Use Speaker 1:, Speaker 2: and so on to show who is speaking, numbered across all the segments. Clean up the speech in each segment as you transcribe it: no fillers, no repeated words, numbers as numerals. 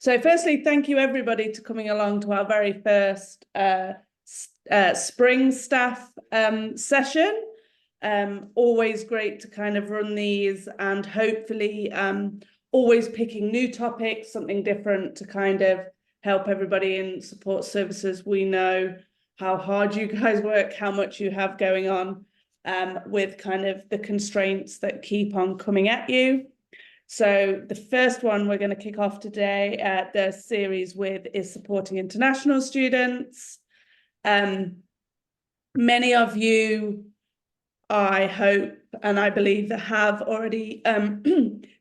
Speaker 1: So firstly, thank you everybody to coming along to our very first spring staff session. Always great to kind of run these and hopefully always picking new topics, something different to kind of help everybody in support services. We know how hard you guys work, how much you have going on with kind of the constraints that keep on coming at you. So the first one we're going to kick off today, the series with, is supporting international students. Many of you, I hope, and I believe that have already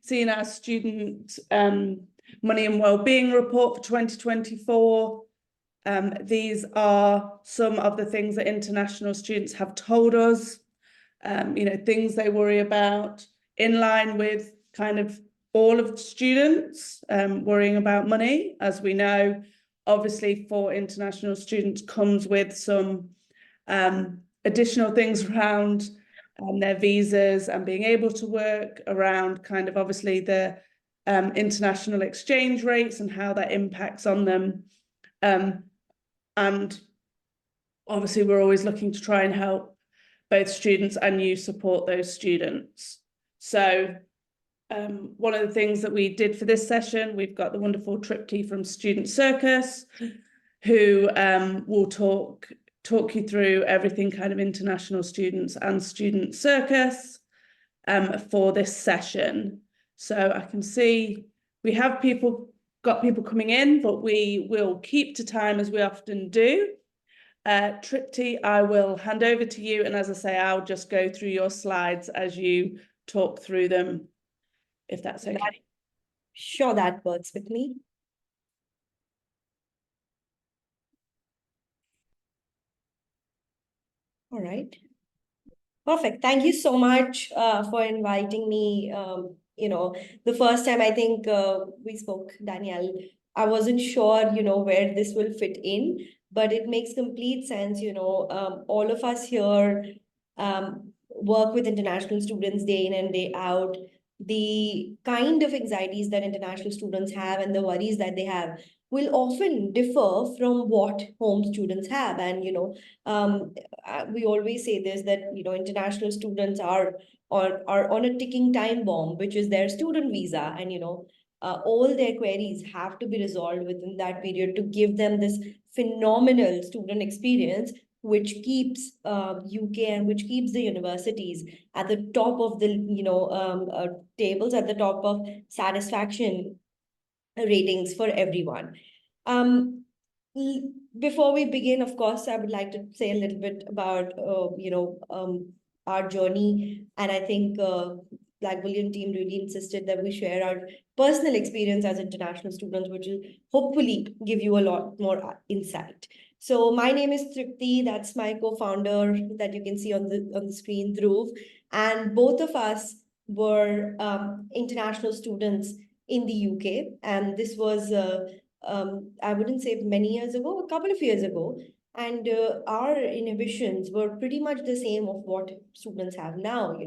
Speaker 1: seen our student money and wellbeing report for 2024. These are some of the things that international students have told us, things they worry about, in line with kind of all of the students worrying about money. As we know, obviously for international students comes with some additional things around their visas and being able to work, around kind of obviously the international exchange rates and how that impacts on them. And obviously we're always looking to try and help both students and you support those students. So one of the things that we did for this session, we've got the wonderful Tripti from Student Circus, who will talk you through everything kind of international students and Student Circus for this session. So I can see we have got people coming in, but we will keep to time as we often do. Tripti, I will hand over to you, and as I say, I'll just go through your slides as you talk through them, if that's okay.
Speaker 2: Sure, that works with me. All right. Perfect. Thank you so much for inviting me. The first time I think we spoke, Danielle, I wasn't sure, where this will fit in, but it makes complete sense. All of us here work with international students day in and day out. The kind of anxieties that international students have and the worries that they have will often differ from what home students have. And, we always say this, that, international students are on a ticking time bomb, which is their student visa. And, all their queries have to be resolved within that period to give them this phenomenal student experience, which keeps UK and which keeps the universities at the top of the tables, at the top of satisfaction ratings for everyone. Before we begin, of course, I would like to say a little bit about our journey, and I think Blackbullion team really insisted that we share our personal experience as international students, which will hopefully give you a lot more insight. So my name is Tripti. That's my co-founder that you can see on the screen, Dhruv, and both of us were international students in the UK, and this was I wouldn't say many years ago, a couple of years ago, and our inhibitions were pretty much the same of what students have now.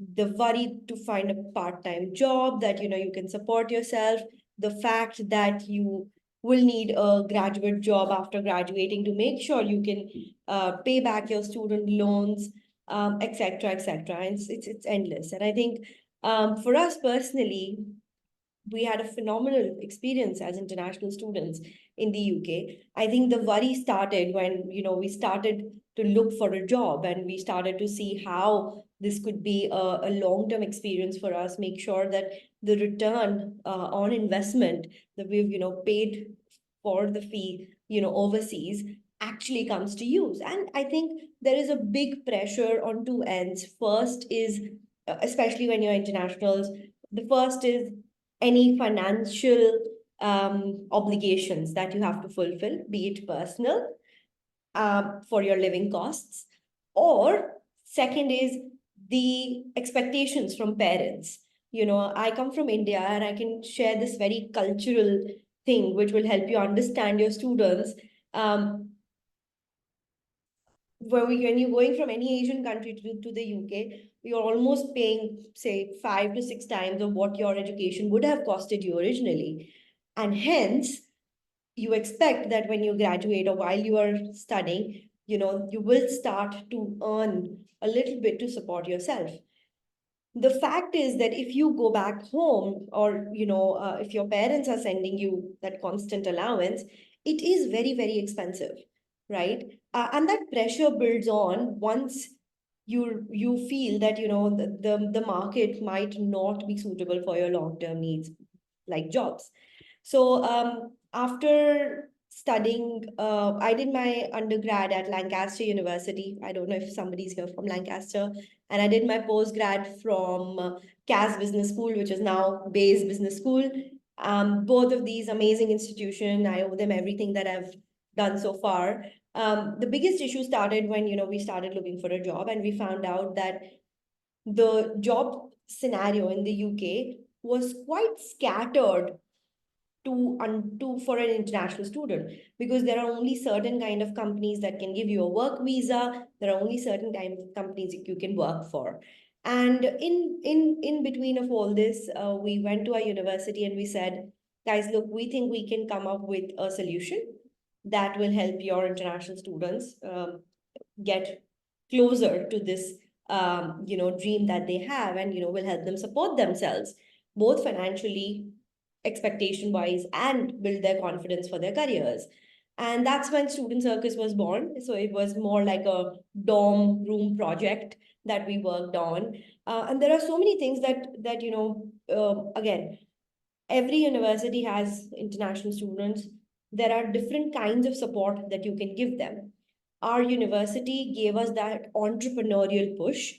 Speaker 2: The worry to find a part-time job that you can support yourself, the fact that you will need a graduate job after graduating to make sure you can pay back your student loans, etc., etc. And it's endless. And I think for us personally, we had a phenomenal experience as international students in the UK. I think the worry started when we started to look for a job, and we started to see how this could be a long-term experience for us, make sure that the return on investment that we've paid for the fee overseas actually comes to use. And I think there is a big pressure on two ends. First is, especially when you're internationals, the first is any financial obligations that you have to fulfill, be it personal, for your living costs, or second is the expectations from parents. I come from India, and I can share this very cultural thing which will help you understand your students. When you're going from any Asian country to the UK, you're almost paying, say, 5 to 6 times of what your education would have costed you originally. And hence, you expect that when you graduate or while you are studying, you will start to earn a little bit to support yourself. The fact is that if you go back home, or if your parents are sending you that constant allowance, it is very, very expensive, right? And that pressure builds on once you feel that the market might not be suitable for your long term needs, like jobs. So after studying, I did my undergrad at Lancaster University. I don't know if somebody's here from Lancaster. And I did my postgrad from Cass Business School, which is now Bayes Business School. Both of these amazing institutions, I owe them everything that I've done so far. The biggest issue started when we started looking for a job, and we found out that the job scenario in the UK was quite scattered for an international student, because there are only certain kind of companies that can give you a work visa. There are only certain kind of companies that you can work for. And in between of all this, we went to our university and we said, guys, look, we think we can come up with a solution that will help your international students get closer to this dream that they have, and will help them support themselves both financially, expectation wise, and build their confidence for their careers. And that's when Student Circus was born. So it was more like a dorm room project that we worked on. And there are so many things that again, every university has international students. There are different kinds of support that you can give them. Our university gave us that entrepreneurial push,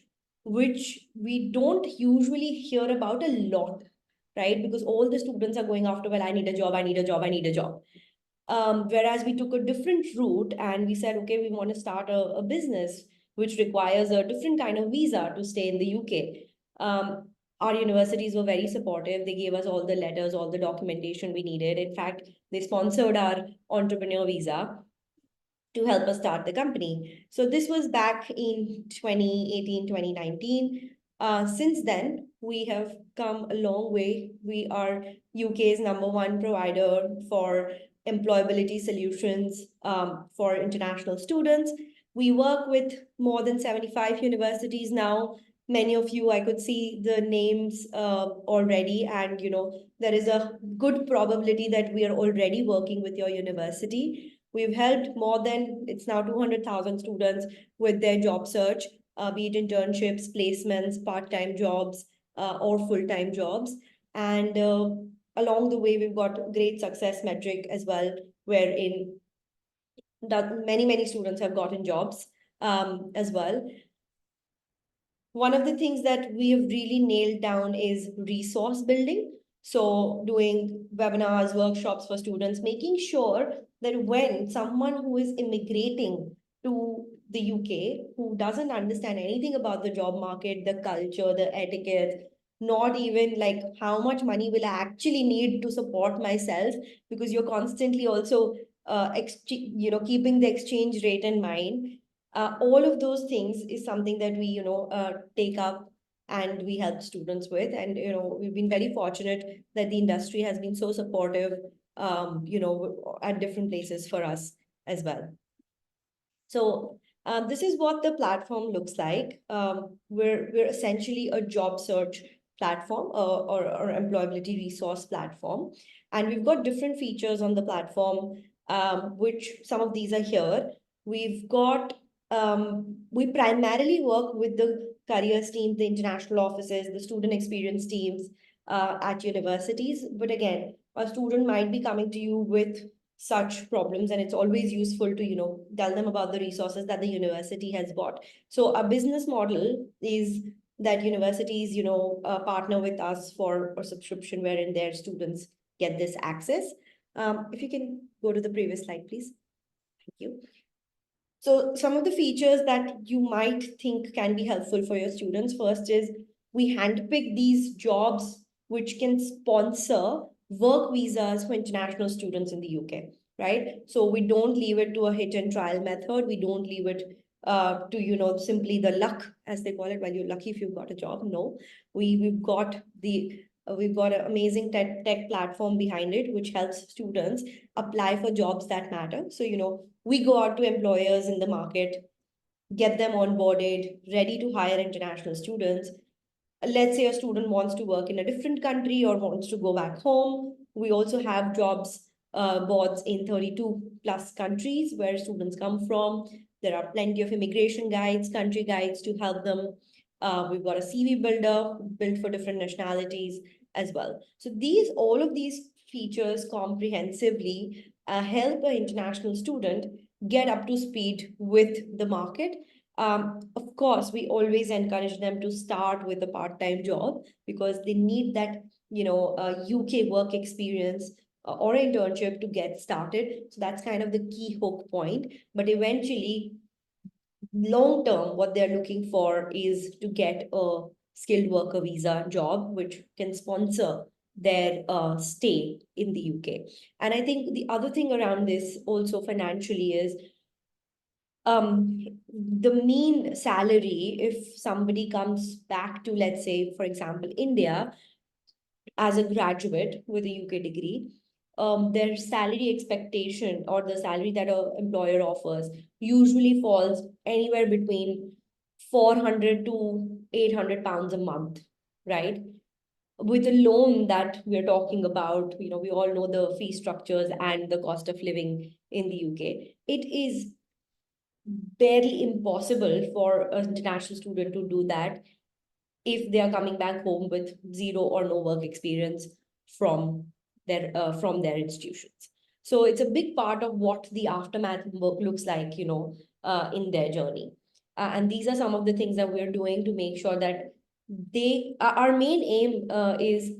Speaker 2: which we don't usually hear about a lot, right? Because all the students are going after, well, I need a job, I need a job, I need a job. Whereas we took a different route and we said, okay, we want to start a business which requires a different kind of visa to stay in the UK. Our universities were very supportive. They gave us all the letters, all the documentation we needed. In fact, they sponsored our entrepreneur visa to help us start the company. So this was back in 2018, 2019. Since then, we have come a long way. We are UK's #1 provider for employability solutions for international students. We work with more than 75 universities now. Many of you, I could see the names already, and there is a good probability that we are already working with your university. We've helped more than, it's now 200,000 students with their job search, be it internships, placements, part-time jobs, or full-time jobs. And along the way, we've got great success metric as well, wherein that many students have gotten jobs as well. One of the things that we have really nailed down is resource building. So doing webinars, workshops for students, making sure that when someone who is immigrating to the UK, who doesn't understand anything about the job market, the culture, the etiquette, not even like how much money will I actually need to support myself, because you're constantly also keeping the exchange rate in mind. All of those things is something that we take up and we help students with. And we've been very fortunate that the industry has been so supportive at different places for us as well. So this is what the platform looks like. We're essentially a job search platform or employability resource platform, and we've got different features on the platform, which some of these are here. We've got we primarily work with the careers team, the international offices, the student experience teams at universities. But again, a student might be coming to you with such problems, and it's always useful to tell them about the resources that the university has got. So a business model is that universities partner with us for a subscription wherein their students get this access. If you can go to the previous slide, please. Thank you. So some of the features that you might think can be helpful for your students, first is we handpick these jobs which can sponsor work visas for international students in the UK, right? So we don't leave it to a hit and trial method. We don't leave it to simply the luck, as they call it. Well, you're lucky if you've got a job. No, we've got an amazing tech platform behind it, which helps students apply for jobs that matter. So we go out to employers in the market, get them onboarded, ready to hire international students. Let's say a student wants to work in a different country or wants to go back home. We also have jobs boards in 32 plus countries where students come from. There are plenty of immigration guides, country guides to help them. We've got a CV builder built for different nationalities as well. So all of these features comprehensively help an international student get up to speed with the market. Of course, we always encourage them to start with a part-time job because they need that, UK work experience or internship to get started. So that's kind of the key hook point. But eventually, long term, what they're looking for is to get a skilled worker visa job, which can sponsor their stay in the UK. And I think the other thing around this also financially is the mean salary, if somebody comes back to, let's say, for example, India as a graduate with a UK degree, their salary expectation or the salary that an employer offers usually falls anywhere between 400 to 800 pounds a month, right? With a loan that we're talking about, we all know the fee structures and the cost of living in the UK. It is barely impossible for an international student to do that if they are coming back home with zero or no work experience from their institutions. So it's a big part of what the aftermath work looks like, in their journey. And these are some of the things that we're doing to make sure that our main aim is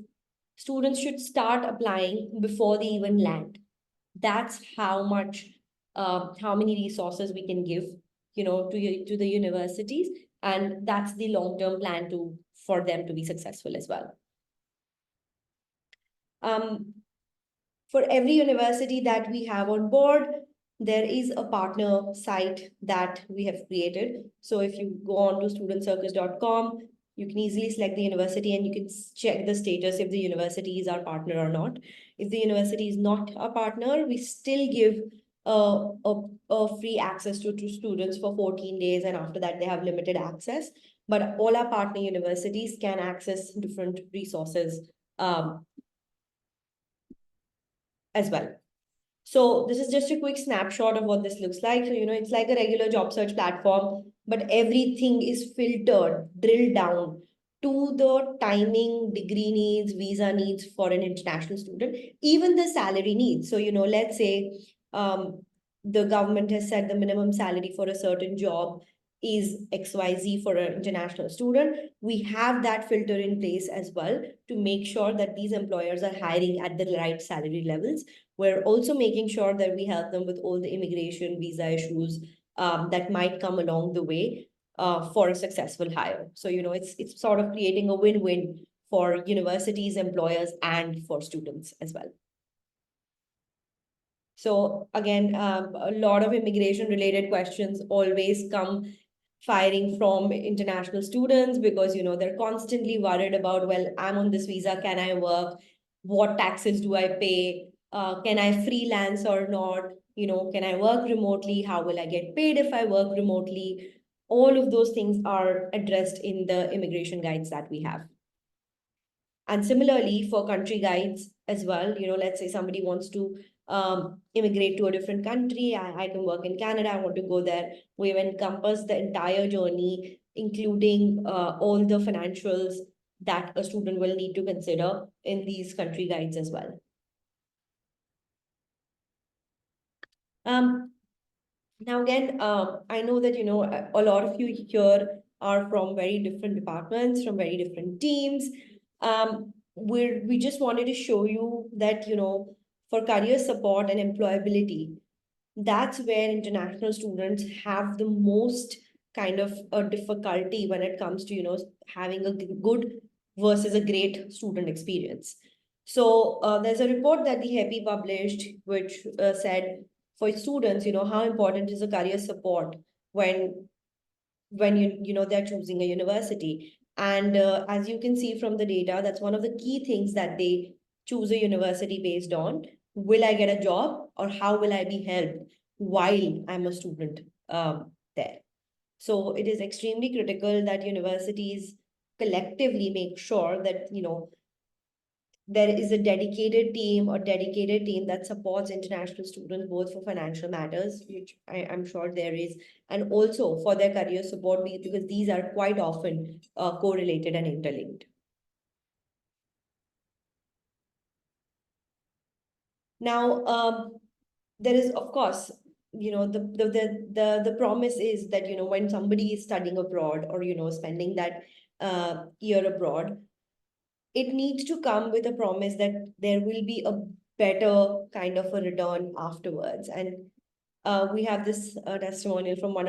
Speaker 2: students should start applying before they even land. That's how many resources we can give, to the universities, and that's the long-term plan for them to be successful as well. For every university that we have on board, there is a partner site that we have created. So if you go on to studentcircus.com, you can easily select the university and you can check the status if the university is our partner or not. If the university is not a partner, we still give a free access to students for 14 days, and after that they have limited access. But all our partner universities can access different resources as well. So this is just a quick snapshot of what this looks like. So, it's like a regular job search platform, but everything is filtered, drilled down to the timing, degree needs, visa needs for an international student, even the salary needs. So, let's say the government has set the minimum salary for a certain job is XYZ for an international student. We have that filter in place as well to make sure that these employers are hiring at the right salary levels. We're also making sure that we help them with all the immigration visa issues that might come along the way for a successful hire. So, it's sort of creating a win-win for universities, employers, and for students as well. So again, a lot of immigration related questions always come firing from international students because, they're constantly worried about, well, I'm on this visa, can I work? What taxes do I pay? Can I freelance or not? Can I work remotely? How will I get paid if I work remotely? All of those things are addressed in the immigration guides that we have. And similarly, for country guides as well, let's say somebody wants to immigrate to a different country. I can work in Canada, I want to go there. We've encompassed the entire journey, including all the financials that a student will need to consider in these country guides as well. Now again, I know that, a lot of you here are from very different departments, from very different teams. We just wanted to show you that, for career support and employability, that's where international students have the most kind of a difficulty when it comes to, having a good versus a great student experience. So there's a report that the HEPI published, which said for students, how important is a career support when when they're choosing a university. And as you can see from the data, that's one of the key things that they choose a university based on. Will I get a job, or how will I be helped while I'm a student there? So it is extremely critical that universities collectively make sure that there is a dedicated team or dedicated team that supports international students both for financial matters, which I'm sure there is, and also for their career support, because these are quite often correlated and interlinked. Now, there is, of course, the promise is that when somebody is studying abroad, or spending that year abroad, it needs to come with a promise that there will be a better kind of a return afterwards. And we have this testimonial from one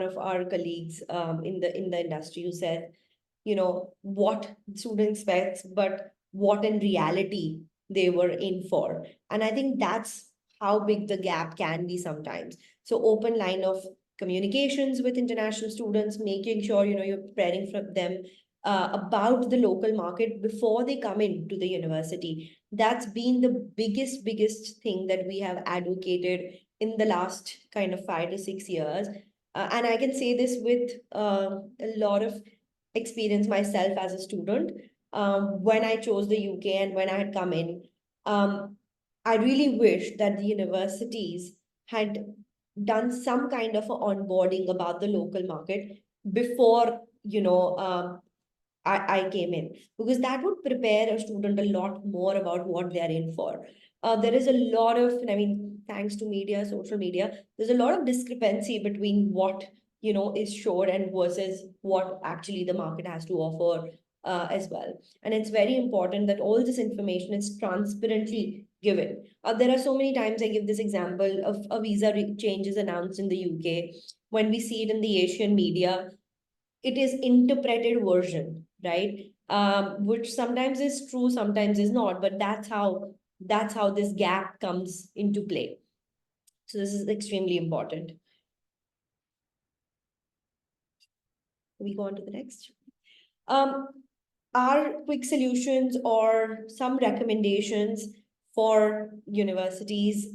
Speaker 2: of our colleagues in the industry, who said, what student expects, but what in reality they were in for. And I think that's how big the gap can be sometimes. So open line of communications with international students, making sure you're preparing for them about the local market before they come into the university. That's been the biggest thing that we have advocated in the last kind of 5 to 6 years. And I can say this with a lot of experience myself as a student. When I chose the UK and when I had come in, I really wish that the universities had done some kind of a onboarding about the local market before I came in, because that would prepare a student a lot more about what they're in for. There is a lot of, I mean, thanks to media, social media, there's a lot of discrepancy between what is showed and versus what actually the market has to offer as well. And it's very important that all this information is transparently given. There are so many times I give this example of a visa changes announced in the UK. When we see it in the Asian media, it is interpreted version, right? Which sometimes is true, sometimes is not, but that's how this gap comes into play. So this is extremely important. We go on to the next. Our quick solutions or some recommendations for universities.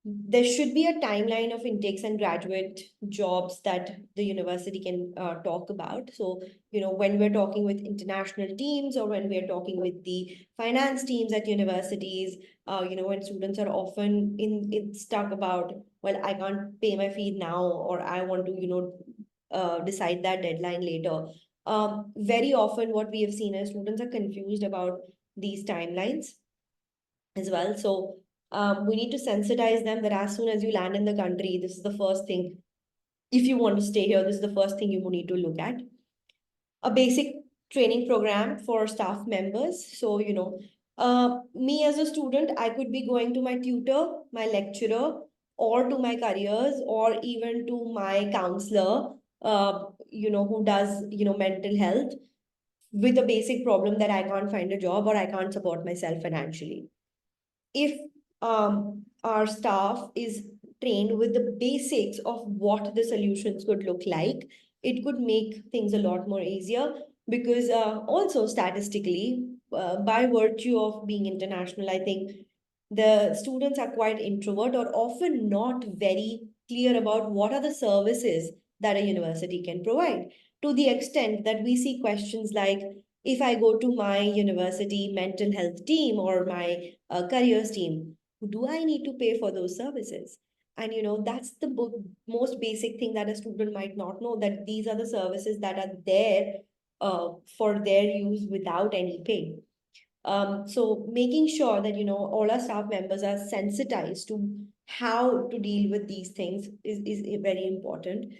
Speaker 2: There should be a timeline of intakes and graduate jobs that the university can talk about. So, when we're talking with international teams, or when we're talking with the finance teams at universities, when students are often in stuck about, well, I can't pay my fee now, or I want to, decide that deadline later. Very often what we have seen is students are confused about these timelines as well. So we need to sensitize them that as soon as you land in the country, this is the first thing. If you want to stay here, this is the first thing you need to look at. A basic training program for staff members. So, me as a student, I could be going to my tutor, my lecturer, or to my careers, or even to my counselor, who does, mental health, with a basic problem that I can't find a job or I can't support myself financially. If our staff is trained with the basics of what the solutions could look like, it could make things a lot more easier, because also statistically, by virtue of being international, I think the students are quite introvert or often not very clear about what are the services that a university can provide, to the extent that we see questions like, if I go to my university mental health team or my careers team, do I need to pay for those services? And that's the most basic thing that a student might not know, that these are the services that are there for their use without any pay. So making sure that all our staff members are sensitized to how to deal with these things is very important.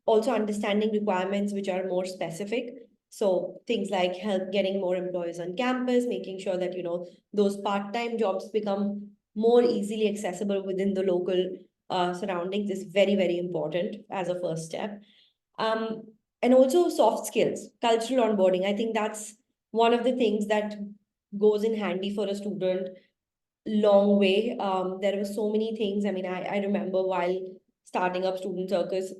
Speaker 2: Also understanding requirements which are more specific. So things like help getting more employees on campus, making sure that those part-time jobs become more easily accessible within the local surroundings is very important as a first step. And also soft skills, cultural onboarding. I think that's one of the things that goes in handy for a student long way. There were so many things. I mean, I remember while starting up Student Circus,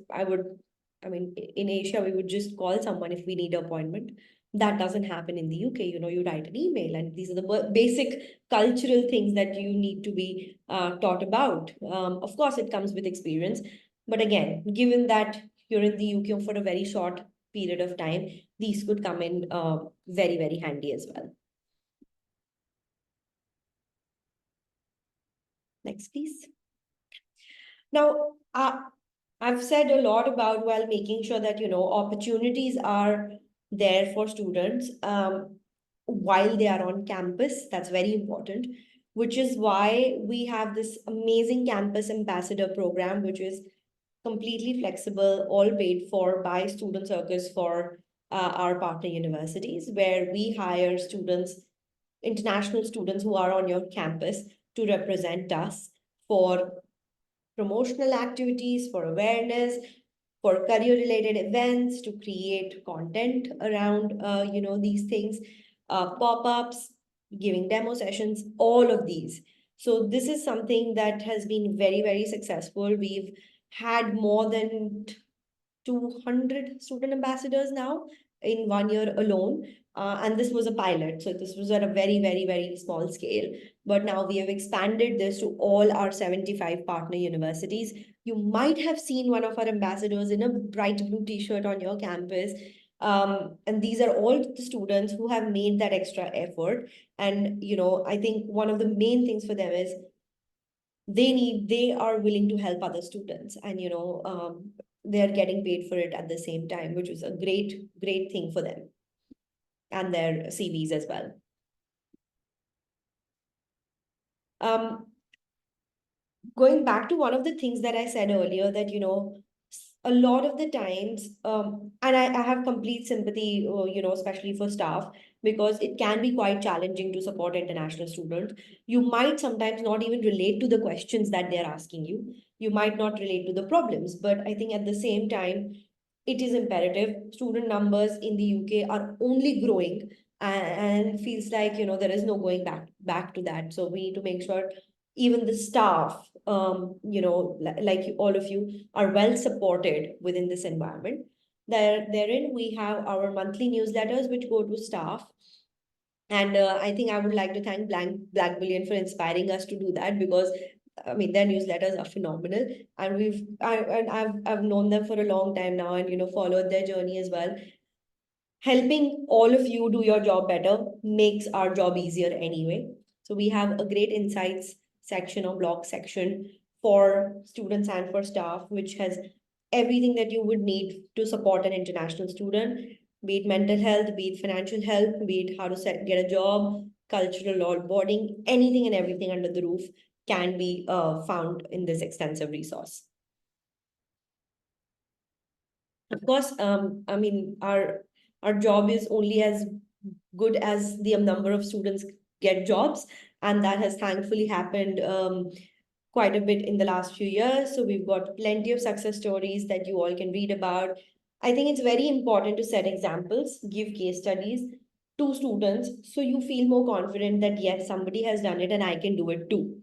Speaker 2: in Asia, we would just call someone if we need an appointment. That doesn't happen in the UK. You write an email, and these are the basic cultural things that you need to be taught about. Of course, it comes with experience. But again, given that you're in the UK for a very short period of time, these could come in very, very handy as well. Next, please. Now, I've said a lot about, well, making sure that, opportunities are there for students while they are on campus. That's very important, which is why we have this amazing campus ambassador program, which is completely flexible, all paid for by Student Circus for our partner universities, where we hire students, international students who are on your campus to represent us for promotional activities, for awareness, for career-related events, to create content around, these things, pop-ups, giving demo sessions, all of these. So this is something that has been very, very successful. We've had more than 200 student ambassadors now in 1 year alone. And this was a pilot. So this was at a very, very, very small scale. But now we have expanded this to all our 75 partner universities. You might have seen one of our ambassadors in a bright blue t-shirt on your campus. And these are all the students who have made that extra effort. And, I think one of the main things for them is they are willing to help other students, and they are getting paid for it at the same time, which is a great, great thing for them and their CVs as well. Going back to one of the things that I said earlier, that a lot of the times, and I have complete sympathy, especially for staff, because it can be quite challenging to support international students. You might sometimes not even relate to the questions that they're asking you. You might not relate to the problems, but I think at the same time, it is imperative. Student numbers in the UK are only growing, and feels like, there is no going back to that. So we need to make sure even the staff, like all of you, are well supported within this environment. Therein, we have our monthly newsletters which go to staff. And I think I would like to thank Blackbullion for inspiring us to do that, because their newsletters are phenomenal, and I've known them for a long time now, and followed their journey as well. Helping all of you do your job better makes our job easier anyway. So we have a great insights section or blog section for students and for staff, which has everything that you would need to support an international student, be it mental health, be it financial help, be it how to get a job, cultural onboarding, anything and everything under the roof can be found in this extensive resource. Of course, our job is only as good as the number of students get jobs, and that has thankfully happened quite a bit in the last few years. So we've got plenty of success stories that you all can read about. I think it's very important to set examples, give case studies to students, so you feel more confident that yes, somebody has done it and I can do it too.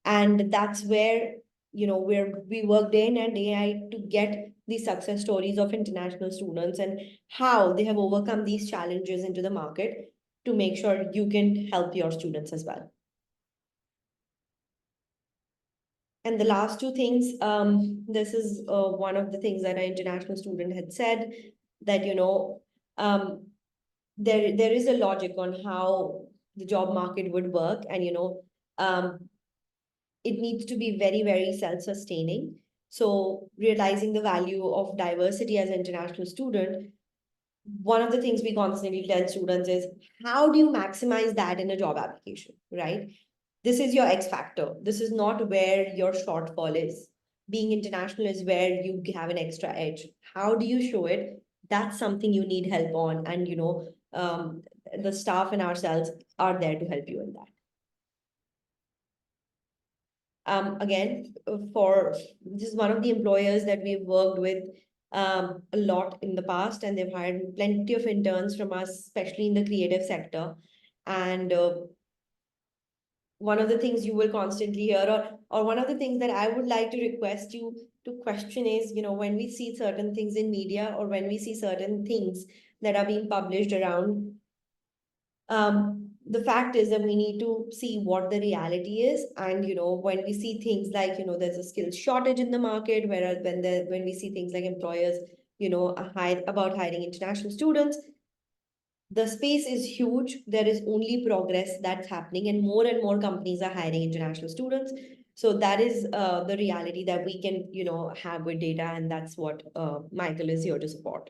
Speaker 2: And that's where, we work day in and day out to get these success stories of international students and how they have overcome these challenges into the market, to make sure you can help your students as well. And the last two things, this is one of the things that an international student had said, that, there is a logic on how the job market would work, and, it needs to be very, very self-sustaining. So realizing the value of diversity as an international student, one of the things we constantly tell students is, how do you maximize that in a job application, right? This is your X factor. This is not where your shortfall is. Being international is where you have an extra edge. How do you show it? That's something you need help on. And, the staff and ourselves are there to help you in that. Again, this is one of the employers that we've worked with a lot in the past, and they've hired plenty of interns from us, especially in the creative sector. And one of the things you will constantly hear, or one of the things that I would like to request you to question is, when we see certain things in media, or when we see certain things that are being published around, the fact is that we need to see what the reality is. And when we see things like, there's a skills shortage in the market, whereas when we see things like employers about hiring international students, the space is huge. There is only progress that's happening, and more companies are hiring international students. So that is the reality that we can have with data, and that's what Michael is here to support.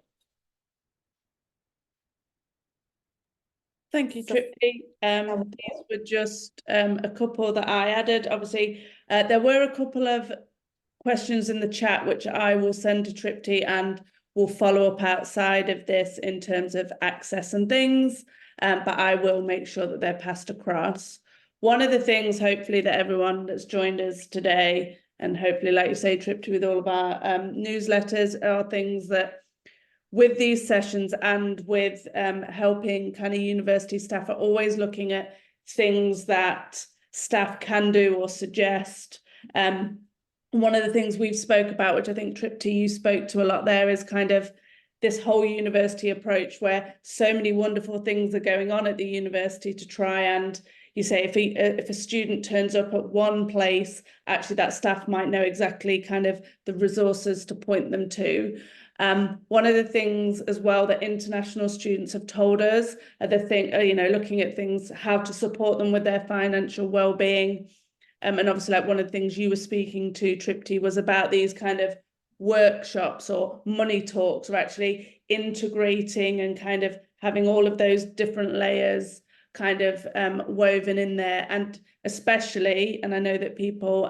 Speaker 1: Thank you, Tripti. These were just a couple that I added. Obviously, there were a couple of questions in the chat, which I will send to Tripti and will follow up outside of this in terms of access and things, but I will make sure that they're passed across. One of the things, hopefully, that everyone that's joined us today, and hopefully, like you say, Tripti, with all of our newsletters, are things that with these sessions and with helping kind of university staff are always looking at things that staff can do or suggest. One of the things we've spoke about, which I think Tripti, you spoke to a lot there, is kind of this whole university approach where so many wonderful things are going on at the university to try and, you say, if a student turns up at one place, actually that staff might know exactly kind of the resources to point them to. One of the things as well that international students have told us are looking at things, how to support them with their financial well-being. And obviously, like one of the things you were speaking to, Tripti, was about these kind of workshops or money talks, or actually integrating and kind of having all of those different layers kind of woven in there. And especially, and I know that people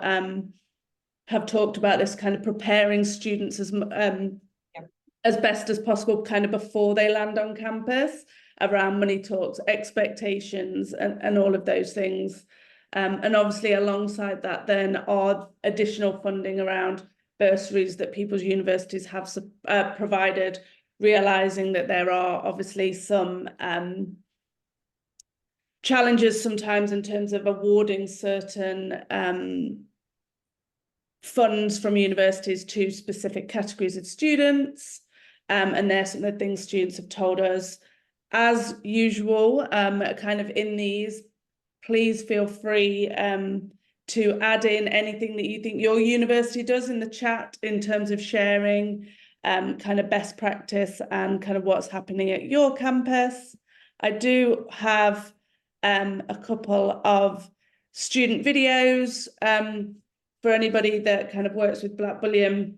Speaker 1: have talked about this, kind of preparing students as best as possible kind of before they land on campus, around money talks, expectations, and all of those things. And obviously alongside that then are additional funding around bursaries that people's universities have provided, realising that there are obviously some challenges sometimes in terms of awarding certain funds from universities to specific categories of students. And there's some of the things students have told us. As usual, kind of in these, please feel free to add in anything that you think your university does in the chat in terms of sharing kind of best practice and kind of what's happening at your campus. I do have a couple of student videos for anybody that kind of works with Blackbullion.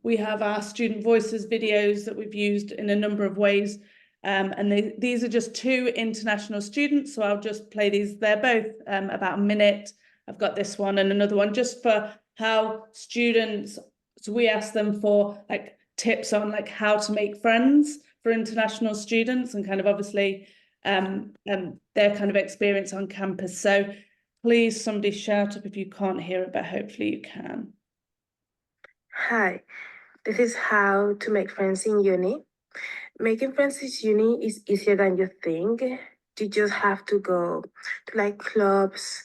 Speaker 1: We have our student voices videos that we've used in a number of ways. And these are just two international students, so I'll just play these. They're both about a minute. I've got this one and another one just for how students, so we ask them for like tips on like how to make friends for international students, and kind of obviously their kind of experience on campus. So please, somebody shout up if you can't hear it, but hopefully you can.
Speaker 3: Hi, this is how to make friends in uni. Making friends in uni is easier than you think. You just have to go to like clubs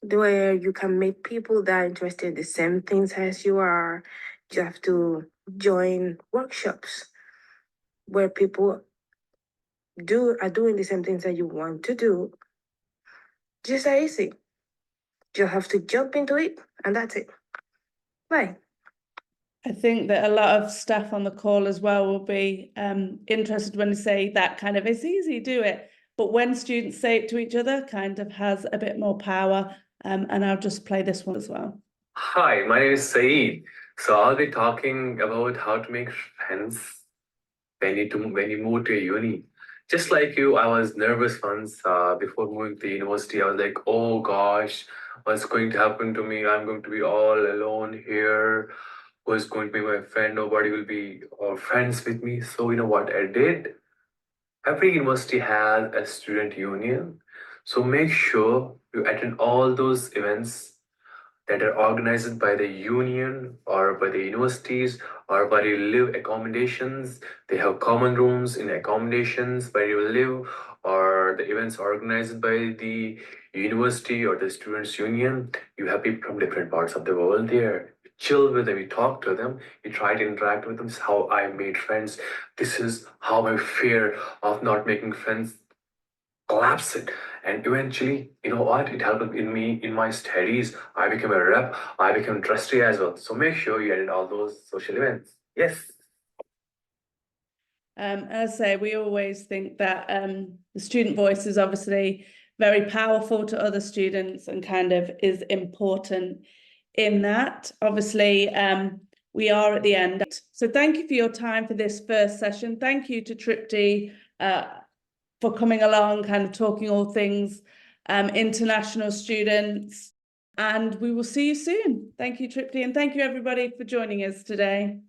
Speaker 3: where you can meet people that are interested in the same things as you are. You have to join workshops where people are doing the same things that you want to do. Just that easy. You have to jump into it, and that's it. Bye.
Speaker 1: I think that a lot of staff on the call as well will be interested when they say that kind of, it's easy, do it. But when students say it to each other, kind of has a bit more power. And I'll just play this one as well.
Speaker 4: Hi, my name is Saeed. So I'll be talking about how to make friends when you move to a uni. Just like you, I was nervous once before moving to the university. I was like, oh gosh, what's going to happen to me? I'm going to be all alone here. Who's going to be my friend? Nobody will be all friends with me. So you know what I did? Every university has a student union. So make sure you attend all those events that are organized by the union or by the universities or where you live accommodations. They have common rooms in accommodations where you live, or the events organized by the university or the students union, you have people from different parts of the world there. You chill with them, you talk to them, you try to interact with them. This is how I made friends. This is how my fear of not making friends collapsed. And eventually, you know what? It helped in me in my studies. I became a rep, I became trustee as well. So make sure you attend all those social events. Yes.
Speaker 1: As I say, we always think that the student voice is obviously very powerful to other students and kind of is important in that. Obviously, we are at the end. So thank you for your time for this first session. Thank you to Tripti for coming along, kind of talking all things international students. And we will see you soon. Thank you, Tripti, and thank you everybody for joining us today.